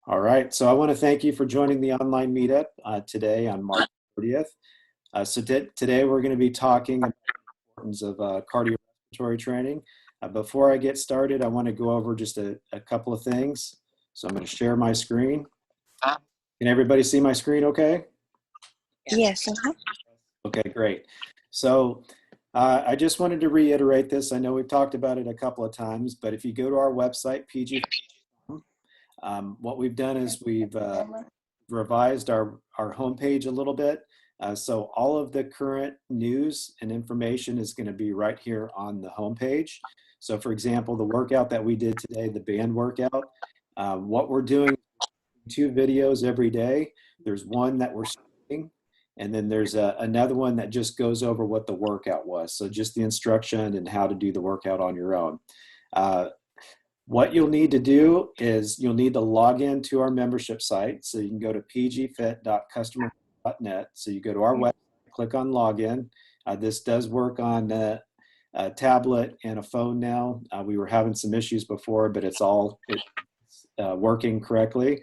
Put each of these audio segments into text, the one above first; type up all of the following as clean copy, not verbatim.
All right, so I want to thank you for joining the online meetup today on March 30th. Today we're going to be talking about the importance of cardiorespiratory training. Before I get started, I want to go over just a couple of things. So I'm going to share my screen. Can everybody see my screen okay? Yes. Okay, great. So I just wanted to reiterate this. I know we've talked about it a couple of times, but if you go to our website, PG, what we've done is we've revised our homepage a little bit. So all of the current news and information is going to be right here on the homepage. So for example, the workout that we did today, the band workout, what we're doing, 2 videos every day. There's one that we're streaming, and then there's another one that just goes over what the workout was. So just the instruction and how to do the workout on your own. What you'll need to do is you'll need to log in to our membership site. So you can go to pgfit.customer.net. So you go to our website, click on login. This does work on a tablet and a phone now. We were having some issues before, but it's working correctly.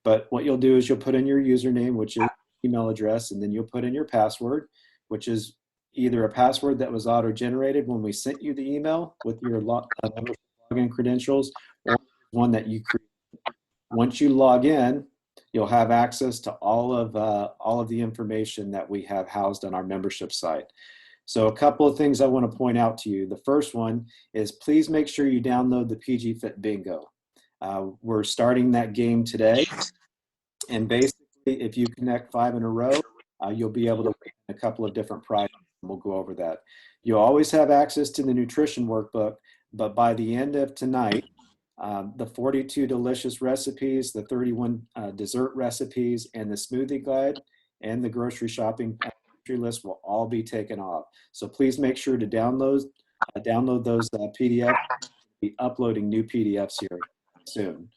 But what you'll do is you'll put in your username, which is email address, and then you'll put in your password, which is either a password that was auto-generated when we sent you the email with your membership login credentials, or one that you create. Once you log in, you'll have access to all of the information that we have housed on our membership site. So a couple of things I want to point out to you. The first one is please make sure you download the PG Fit Bingo. We're starting that game today, and basically if you connect 5 in a row, you'll be able to win a couple of different prizes, and we'll go over that. You'll always have access to the nutrition workbook, but by the end of tonight, the 42 delicious recipes, the 31 dessert recipes, and the smoothie guide, and the grocery shopping list will all be taken off. So please make sure to download those PDFs. We'll be uploading new PDFs here soon.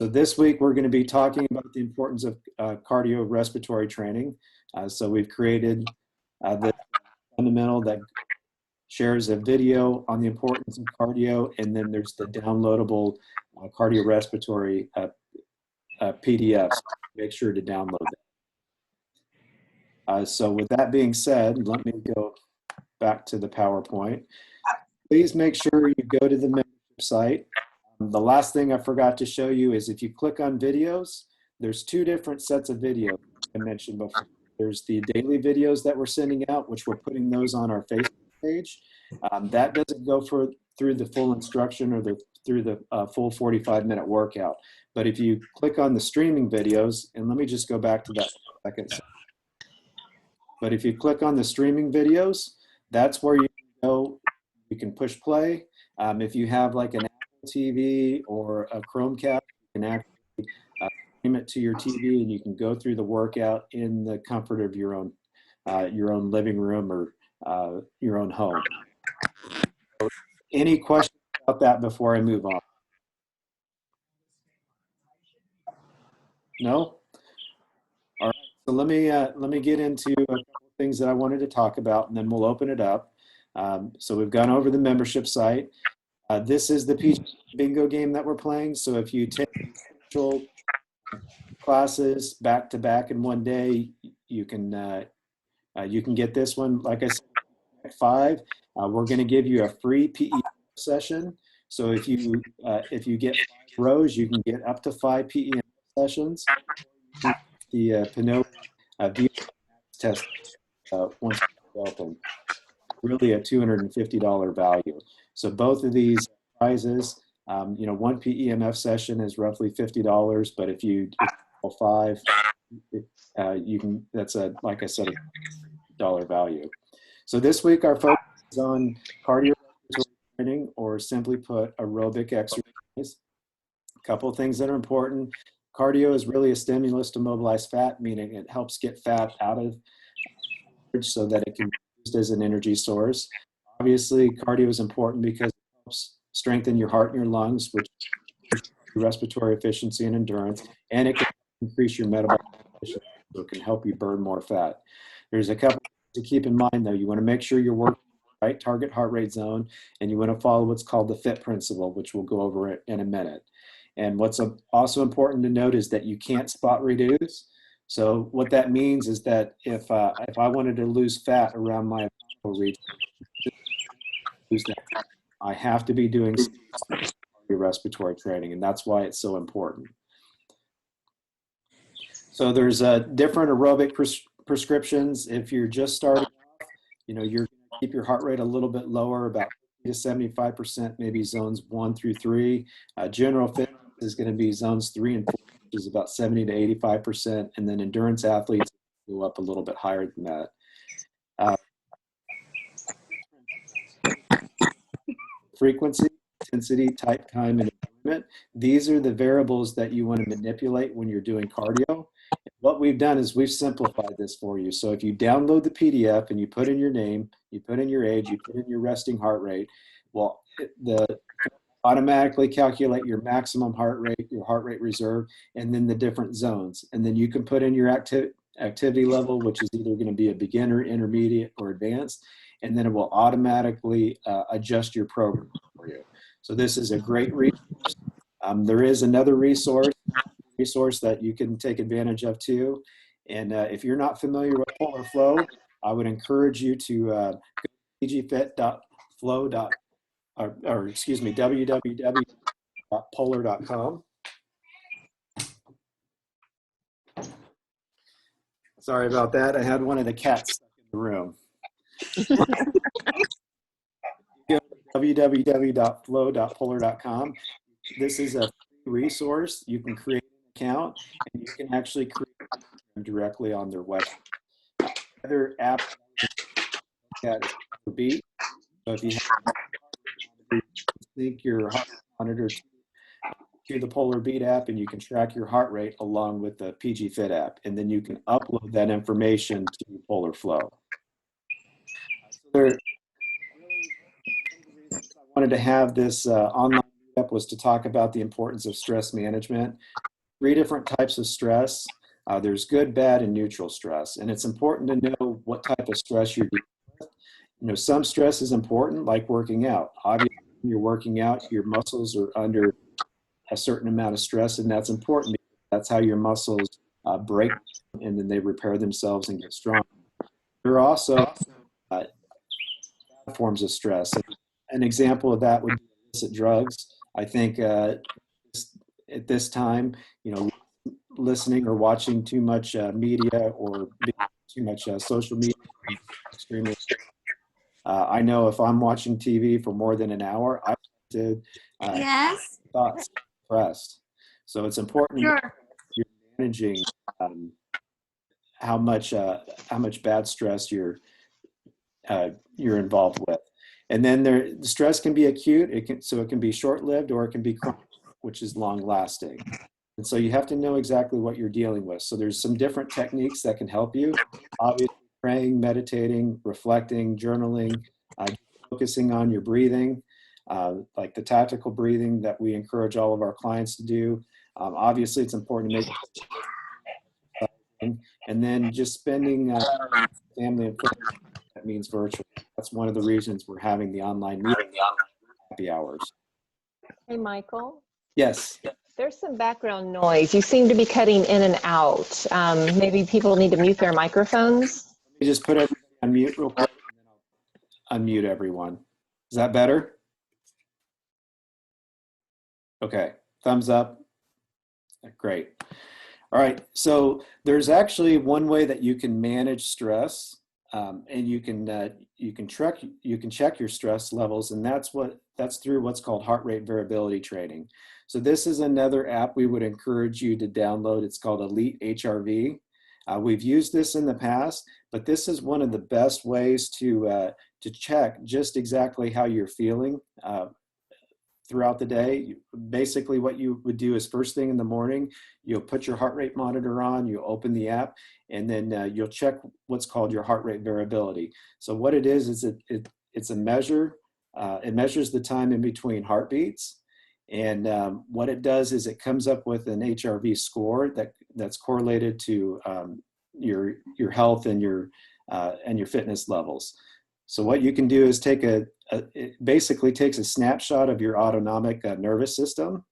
So this week we're going to be talking about the importance of cardiorespiratory training. So we've created the fundamental that shares a video on the importance of cardio, and then there's the downloadable cardiorespiratory PDFs. Make sure to download that. So with that being said, let me go back to the PowerPoint. Please make sure you go to the membership site. The last thing I forgot to show you is if you click on videos, there's 2 different sets of videos I mentioned before. There's the daily videos that we're sending out, which we're putting those on our Facebook page. That doesn't go through the full instruction or through the full 45-minute workout. But if you click on the streaming videos, and let me just go back to that for a second. But if you click on the streaming videos, that's where you can go. You can push play. If you have like an Apple TV or a Chromecast, you can actually stream it to your TV, and you can go through the workout in the comfort of your own living room or your own home. Any questions about that before I move on? No? All right. So let me get into a couple of things that I wanted to talk about, and then we'll open it up. So we've gone over the membership site. This is the PG Bingo game that we're playing. So if you take classes back to back in one day, you can get this one. Like I said, at 5, we're going to give you a free PE session. So if you get 5 rows, you can get up to 5 PE sessions. The Pinot test once open, really a $250 value. So both of these prizes, one PEMF session is roughly $50, but if you do 5, you can. That's like I said, $1 value. So this week our focus is on cardio training, or simply put, aerobic exercise. A couple of things that are important. Cardio is really a stimulus to mobilize fat, meaning it helps get fat out of so that it can be used as an energy source. Obviously, cardio is important because it helps strengthen your heart and your lungs, which improves respiratory efficiency and endurance, and it can increase your metabolic efficiency, so it can help you burn more fat. There's a couple to keep in mind, though. You want to make sure you're working the right target heart rate zone, and you want to follow what's called the FIT principle, which we'll go over in a minute. And what's also important to note is that you can't spot reduce. So what that means is that if I wanted to lose fat around my abdominal region, lose that, I have to be doing respiratory training, and that's why it's so important. So there's different aerobic prescriptions. If you're just starting off, you're going to keep your heart rate a little bit lower, about 50 to 75%, maybe zones 1 through 3. General fitness is going to be zones 3 and 4, which is about 70 to 85%, and then endurance athletes go up a little bit higher than that. Frequency, intensity, type, time, and environment. These are the variables that you want to manipulate when you're doing cardio. What we've done is we've simplified this for you. So if you download the PDF and you put in your name, you put in your age, you put in your resting heart rate, well, the automatically calculate your maximum heart rate, your heart rate reserve, and then the different zones. And then you can put in your activity level, which is either going to be a beginner, intermediate, or advanced, and then it will automatically adjust your program for you. So this is a great resource. There is another resource that you can take advantage of too. And if you're not familiar with Polar Flow, I would encourage you to go to pgfit.flow. Or excuse me, www.polar.com. Sorry about that. I had one of the cats stuck in the room. Go to www.flow.polar.com. This is a free resource. You can create an account and you can actually create them directly on their website. Another app that is Beat. So if you sync your heart monitor to the Polar Beat app, and you can track your heart rate along with the PG Fit app, and then you can upload that information to Polar Flow. So there, really, one of the reasons I wanted to have this online meetup was to talk about the importance of stress management. 3 different types of stress. There's good, bad, and neutral stress, and it's important to know what type of stress you're dealing with. Some stress is important, like working out. Obviously, when you're working out, your muscles are under a certain amount of stress, and that's important because that's how your muscles break and then they repair themselves and get strong. There are also forms of stress. An example of that would be illicit drugs. I think at this time, listening or watching too much media or too much social media is extremely. I know if I'm watching TV for more than an hour, I have to yes. thoughts suppressed. So it's important you're managing how much bad stress you're involved with. And then the stress can be acute. It can be short-lived, or it can be chronic, which is long-lasting. And so you have to know exactly what you're dealing with. So there's some different techniques that can help you. Obviously, praying, meditating, reflecting, journaling, focusing on your breathing, like the tactical breathing that we encourage all of our clients to do. Obviously, it's important to make, and then just spending family and friends. That means virtual. That's one of the reasons we're having the online meeting happy hours. Hey, Michael. Yes. There's some background noise. You seem to be cutting in and out. Maybe people need to mute their microphones. Let me just put everybody on mute real quick, and then I'll unmute everyone. Is that better? Okay, thumbs up. Great. All right, so there's actually one way that you can manage stress, and you can check your stress levels, and that's through what's called heart rate variability training. So this is another app we would encourage you to download. It's called Elite HRV. We've used this in the past, but this is one of the best ways to check just exactly how you're feeling throughout the day. Basically, what you would do is first thing in the morning, you'll put your heart rate monitor on, you open the app, and then you'll check what's called your heart rate variability. So what it is it's a measure. It measures the time in between heartbeats. And what it does is it comes up with an HRV score that's correlated to your health and your fitness levels. So what you can do is it basically takes a snapshot of your autonomic nervous system,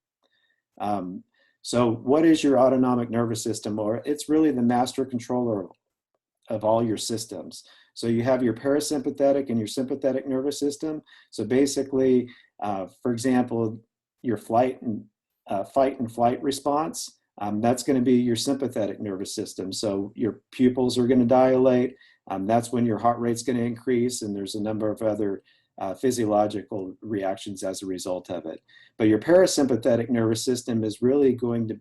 So what is your autonomic nervous system? Or it's really the master controller of all your systems. So you have your parasympathetic and your sympathetic nervous system. So basically, for example, your fight and flight response, that's going to be your sympathetic nervous system. So your pupils are going to dilate. That's when your heart rate's going to increase, and there's a number of other physiological reactions as a result of it. But your parasympathetic nervous system is really going to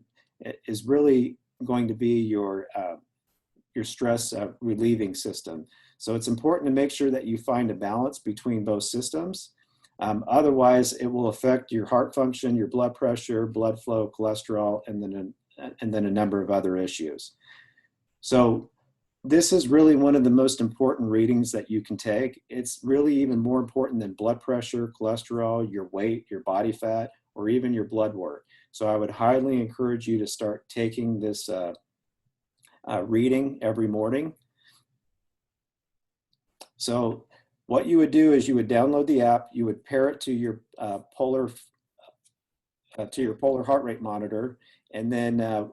be your stress relieving system. So it's important to make sure that you find a balance between both systems. Otherwise, it will affect your heart function, your blood pressure, blood flow, cholesterol, and then a number of other issues. So this is really one of the most important readings that you can take. It's really even more important than blood pressure, cholesterol, your weight, your body fat, or even your blood work. So I would highly encourage you to start taking this reading every morning. So what you would do is you would download the app, you would pair it to your polar heart rate monitor, and then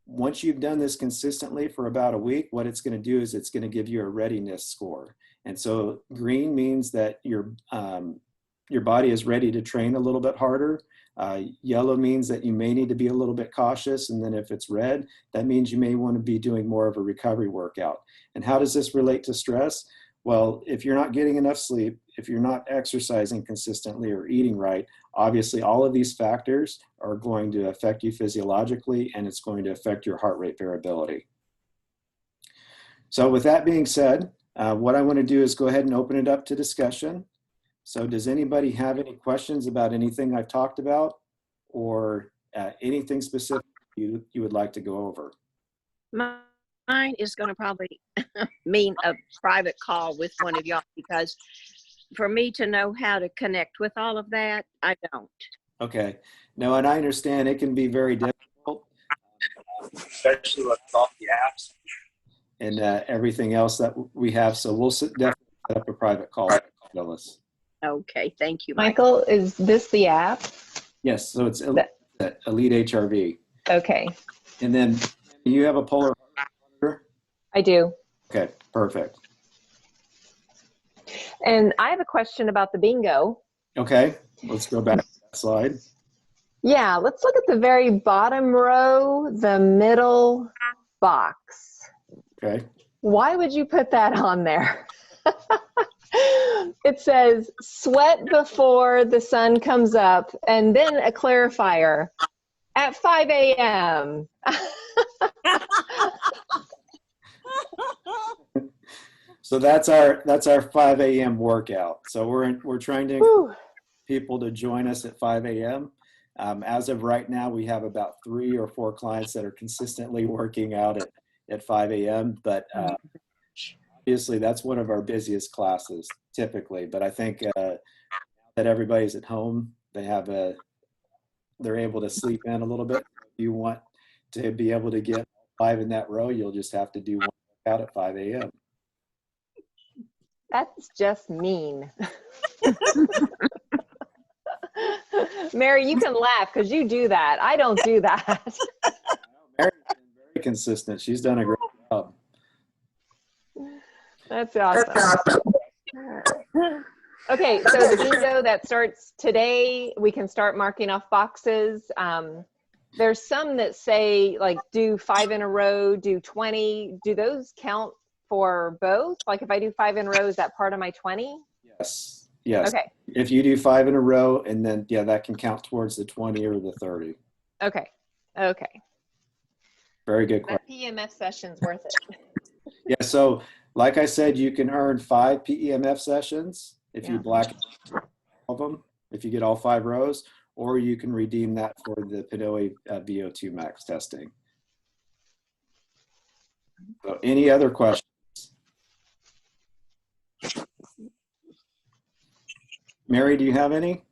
once you've done this consistently for about a week, what it's going to do is it's going to give you a readiness score. And so green means that your body is ready to train a little bit harder. Yellow means that you may need to be a little bit cautious. And then if it's red, that means you may want to be doing more of a recovery workout. And how does this relate to stress? Well, if you're not getting enough sleep, if you're not exercising consistently or eating right, obviously all of these factors are going to affect you physiologically, and it's going to affect your heart rate variability. So with that being said, what I want to do is go ahead and open it up to discussion. So does anybody have any questions about anything I've talked about, or anything specific you would like to go over? Mine is going to probably mean a private call with one of y'all, because for me to know how to connect with all of that, I don't. Okay. No, and I understand it can be very difficult, especially with all the apps and everything else that we have. So we'll definitely set up a private call, Phyllis. Okay, thank you, Michael, is this the app? Yes, so it's Elite HRV. Okay. And then you have a polar monitor? I do. Okay, perfect. And I have a question about the bingo. Okay, let's go back to that slide. Yeah, let's look at the very bottom row, the middle box. Okay. Why would you put that on there? It says sweat before the sun comes up, and then a clarifier at 5 a.m. So that's our 5 a.m. workout. So we're trying to encourage people to join us at 5 a.m. As of right now, we have about 3 or 4 clients that are consistently working out at 5 a.m. But obviously, that's one of our busiest classes typically. But I think that everybody's at home, they're able to sleep in a little bit. If you want to be able to get 5 in that row, you'll just have to do one workout at 5 a.m. That's just mean. Mary, you can laugh because you do that. I don't do that. Mary's been very consistent. She's done a great job. That's awesome. Okay, so the bingo that starts today, we can start marking off boxes. There's some that say like do 5 in a row, do 20. Do those count for both? Like if I do 5 in a row, is that part of my 20? Yes. Yes. Okay. If you do 5 in a row, and then that can count towards the 20 or the 30. Okay. Okay. Very good question. That PEMF session's worth it. Yeah. So like I said, you can earn 5 PEMF sessions if you black all of them, if you get all 5 rows, or you can redeem that for the PNOE VO2 max testing. So any other questions? Mary, do you have any?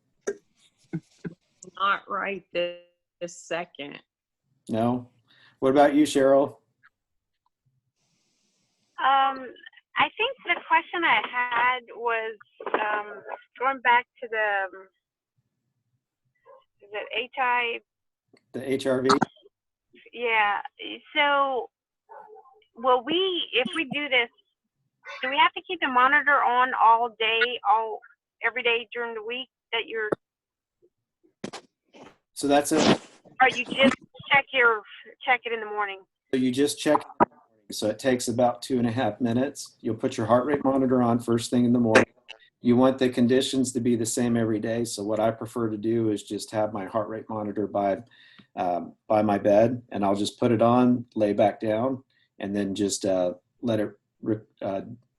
Not right this second. No? What about you, Cheryl? I think the question I had was going back to the, is it The HRV? Yeah. So, if we do this, do we have to keep the monitor on all day, every day during the week that you're, So that's it. or you just check it in the morning? So you just check. So it takes about 2.5 minutes. You'll put your heart rate monitor on first thing in the morning. You want the conditions to be the same every day. So what I prefer to do is just have my heart rate monitor by my bed, and I'll just put it on, lay back down, and then just let it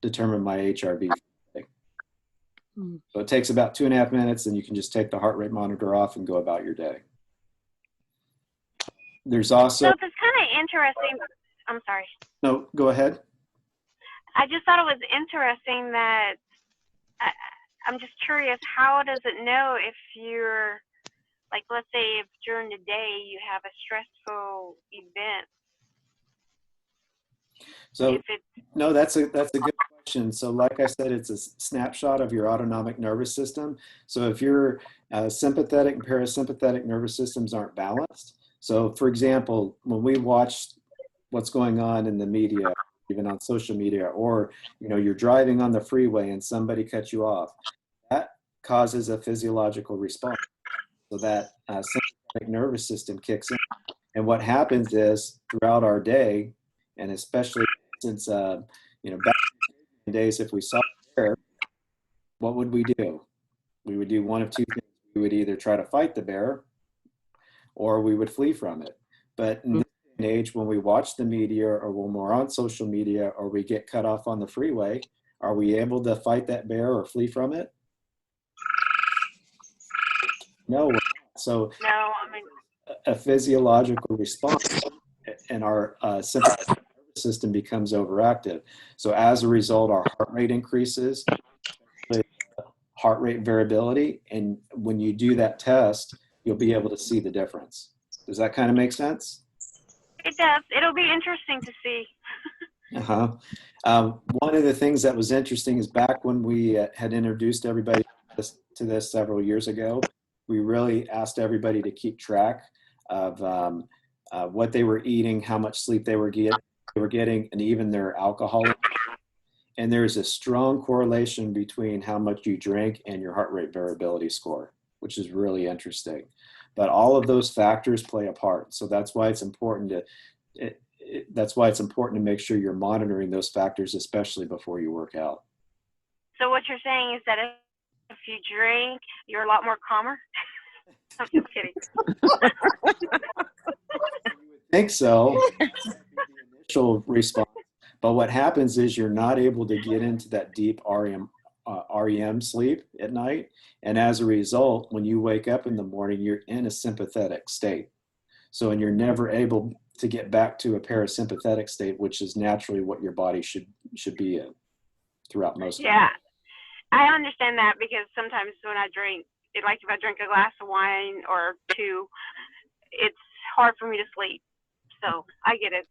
determine my HRV. So it takes about 2.5 minutes, and you can just take the heart rate monitor off and go about your day. There's also. So it's kind of interesting. I'm sorry. No, go ahead. I just thought it was interesting that I'm just curious, how does it know if you're, like, let's say if during the day you have a stressful event? So no, that's a good question. So like I said, it's a snapshot of your autonomic nervous system. So if your sympathetic and parasympathetic nervous systems aren't balanced. So for example, when we watch what's going on in the media, even on social media, or you're driving on the freeway and somebody cuts you off, that causes a physiological response. So that sympathetic nervous system kicks in. And what happens is throughout our day, and especially since back in the days, if we saw a bear, what would we do? We would do one of two things. We would either try to fight the bear, or we would flee from it. But in this day and age, when we watch the media, or when we're on social media, or we get cut off on the freeway, are we able to fight that bear or flee from it? No. So No, I mean, a physiological response, and our sympathetic nervous system becomes overactive. So as a result, our heart rate increases, heart rate variability, and when you do that test, you'll be able to see the difference. Does that kind of make sense? it does. It'll be interesting to see. One of the things that was interesting is back when we had introduced everybody to this several years ago, we really asked everybody to keep track of what they were eating, how much sleep they were getting, and even their alcohol. And there's a strong correlation between how much you drink and your heart rate variability score, which is really interesting. But all of those factors play a part. So that's why it's important to make sure you're monitoring those factors, especially before you work out. So what you're saying is that if you drink, you're a lot more calmer? I'm just kidding. I think so. The initial response. But what happens is you're not able to get into that deep REM sleep at night. And as a result, when you wake up in the morning, you're in a sympathetic state. So, and you're never able to get back to a parasympathetic state, which is naturally what your body should be in throughout most of the day. Yeah, I understand that, because sometimes when I drink, like if I drink a glass of wine or two, it's hard for me to sleep. So I get it.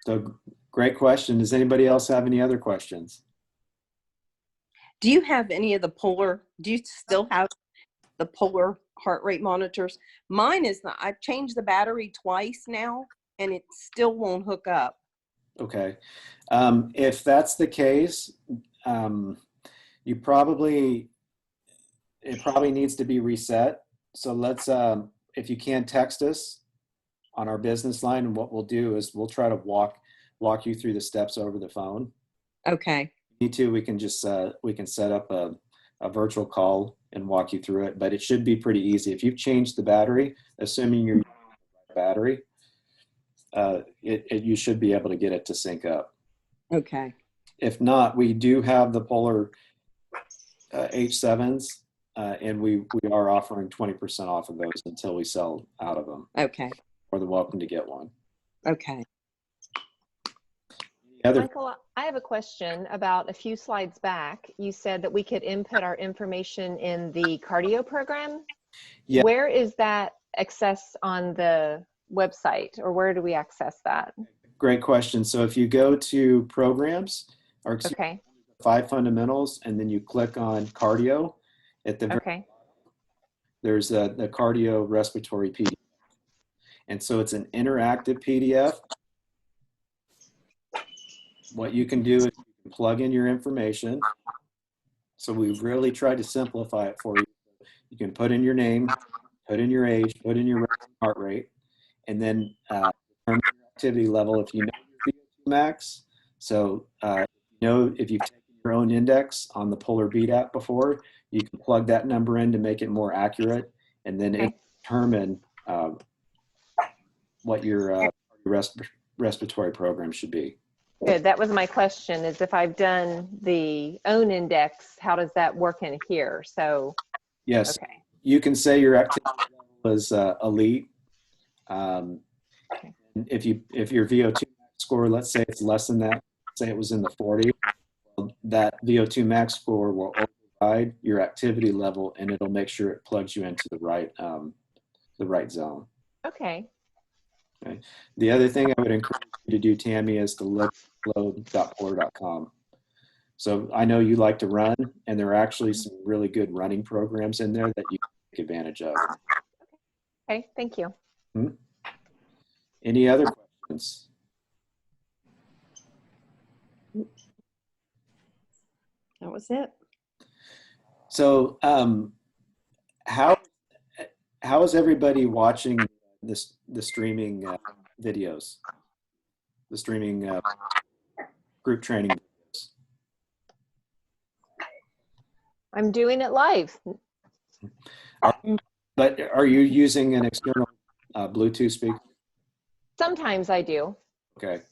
So great question. Does anybody else have any other questions? Do you have any of the polar? Do you still have the polar heart rate monitors? Mine is not. I've changed the battery twice now, and it still won't hook up. Okay. If that's the case, it probably needs to be reset. So let's, if you can, text us on our business line, and what we'll do is we'll try to walk you through the steps over the phone. Okay. If you need to, we can just we can set up a virtual call and walk you through it, but it should be pretty easy. If you've changed the battery, assuming you're using the battery, you should be able to get it to sync up. Okay. If not, we do have the Polar H7s, and we are offering 20% off of those until we sell out of them. Okay. More than welcome to get one. Okay. Michael, I have a question about a few slides back. You said that we could input our information in the cardio program. Yeah. Where is that access on the website, or where do we access that? Great question. So if you go to programs, or Okay. 5 fundamentals, and then you click on cardio at the very, Okay. there's the cardiorespiratory PDF. And so it's an interactive PDF. What you can do is you can plug in your information. So we've really tried to simplify it for you. You can put in your name, put in your age, put in your heart rate, and then determine your activity level if you know your VO2 max. So if you've taken your own index on the Polar Beat app before, you can plug that number in to make it more accurate, and then it determine what your respiratory program should be. Good. That was my question, is if I've done the own index, how does that work in here? So, yes, okay. You can say your activity level is elite. If your VO2 score, let's say it's less than that, say it was in the 40, that VO2 max score will override your activity level, and it'll make sure it plugs you into the right zone. Okay. Okay. The other thing I would encourage you to do, Tammy, is to look at flow.polar.com. So I know you like to run, and there are actually some really good running programs in there that you can take advantage of. Okay, thank you. Any other questions? That was it. So how is everybody watching the streaming videos, the streaming group training videos? I'm doing it live. But are you using an external Bluetooth speaker? Sometimes I do. Okay.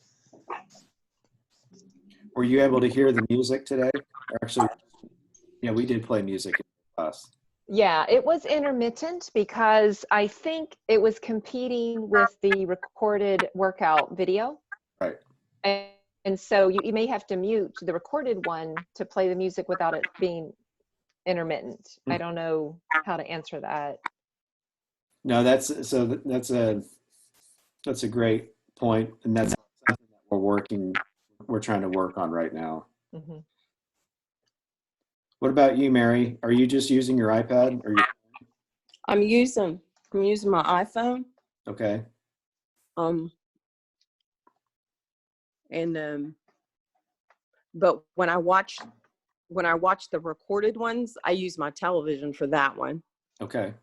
Were you able to hear the music today? Actually, yeah, we did play music in class. Yeah, it was intermittent because I think it was competing with the recorded workout video. Right. And so you may have to mute the recorded one to play the music without it being intermittent. I don't know how to answer that. No, that's a great point, and that's something that we're trying to work on right now. Mm-hmm. What about you, Mary? Are you just using your iPad or I'm using my iPhone. Okay. But when I watch the recorded ones, I use my television for that one. Okay.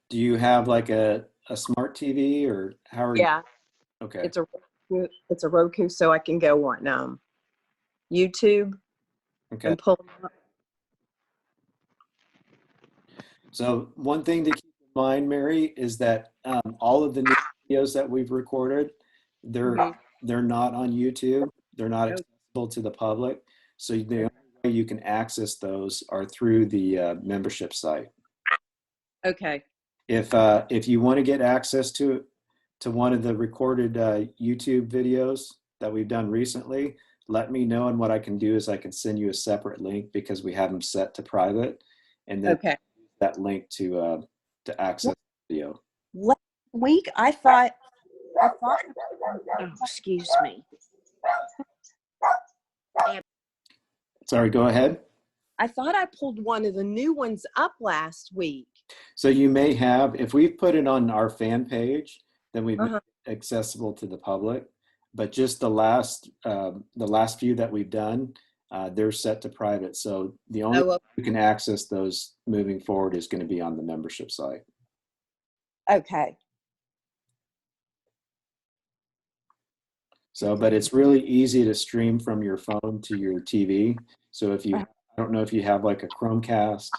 Do you have like a smart TV, or how are you? Yeah. Okay. It's a Roku, so I can go on YouTube Okay. and pull them up. So one thing to keep in mind, Mary, is that all of the new videos that we've recorded, they're not on YouTube. They're not accessible to the public. So the only way you can access those are through the membership site. Okay. If you want to get access to one of the recorded YouTube videos that we've done recently, let me know, and what I can do is I can send you a separate link because we have them set to private, and then that link to access the video. Last week I thought Oh, excuse me. Sorry, go ahead. I thought I pulled one of the new ones up last week. So you may have, if we've put it on our fan page, then we've made it accessible to the public. But just the last few that we've done, they're set to private. So the only way you can access those moving forward is going to be on the membership site. Okay. So, but it's really easy to stream from your phone to your TV. So if you, I don't know if you have like a Chromecast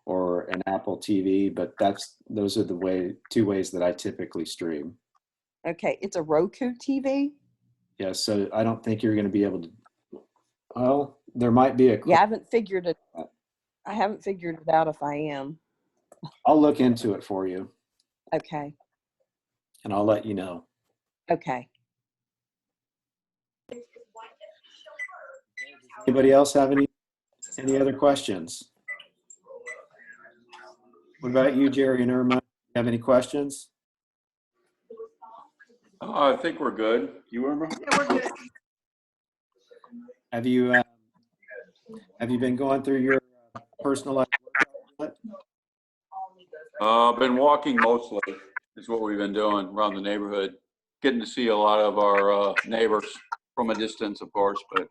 or an Apple TV, but those are the two ways that I typically stream. Okay, it's a Roku TV? Yeah, so I don't think you're going to be able to, well, there might be a. Yeah, I haven't figured it out if I am. I'll look into it for you. Okay. And I'll let you know. Okay. Anybody else have any other questions? What about you, Jerry and Irma? Have any questions? I think we're good. You, Irma? Yeah, we're good. Have you been going through your personalized workout? Been walking mostly is what we've been doing around the neighborhood. Getting to see a lot of our neighbors from a distance, of course, but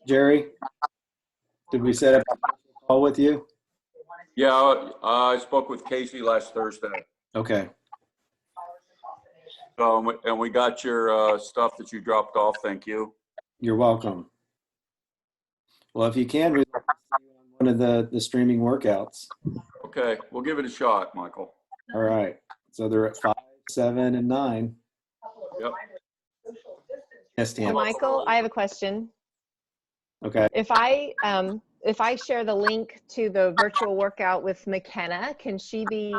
Jerry, did we set up a call with you? yeah, I spoke with Casey last Thursday. Okay. So, and we got your stuff that you dropped off. Thank you. You're welcome. Well, if you can, we'd like to see you on one of the streaming workouts. Okay, we'll give it a shot, Michael. All right. So they're at 5, 7, and 9. Yep. Yes, So Tam. Michael, I have a question. Okay. If I share the link to the virtual workout with McKenna, can she be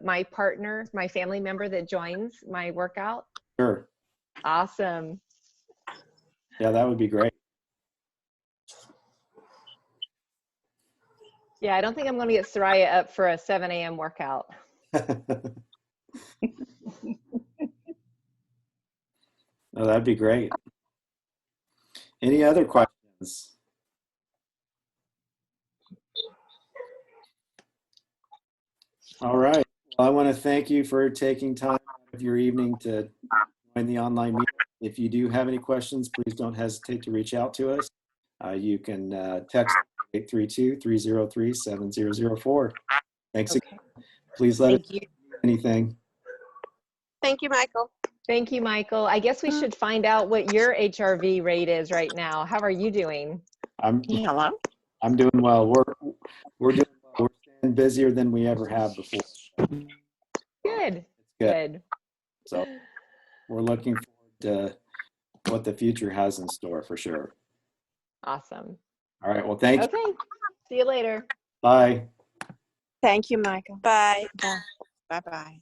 my partner, my family member that joins my workout? Sure. Awesome. Yeah, that would be great. Yeah, I don't think I'm going to get Soraya up for a 7 a.m. workout. Oh, that'd be great. Any other questions? All right. Well, I want to thank you for taking time out of your evening to join the online meeting. If you do have any questions, please don't hesitate to reach out to us. You can text 832-303-7004. Thanks again. Please let us Thank you. know anything. Thank you, Michael. Thank you, Michael. I guess we should find out what your HRV rate is right now. How are you doing? Hello. I'm doing well. We're doing well. We're staying busier than we ever have before. Good. It's good. Good. So we're looking forward to what the future has in store for sure. Awesome. All right. Well, thank you. Okay. See you later. Bye. Thank you, Michael. Bye. Bye-bye.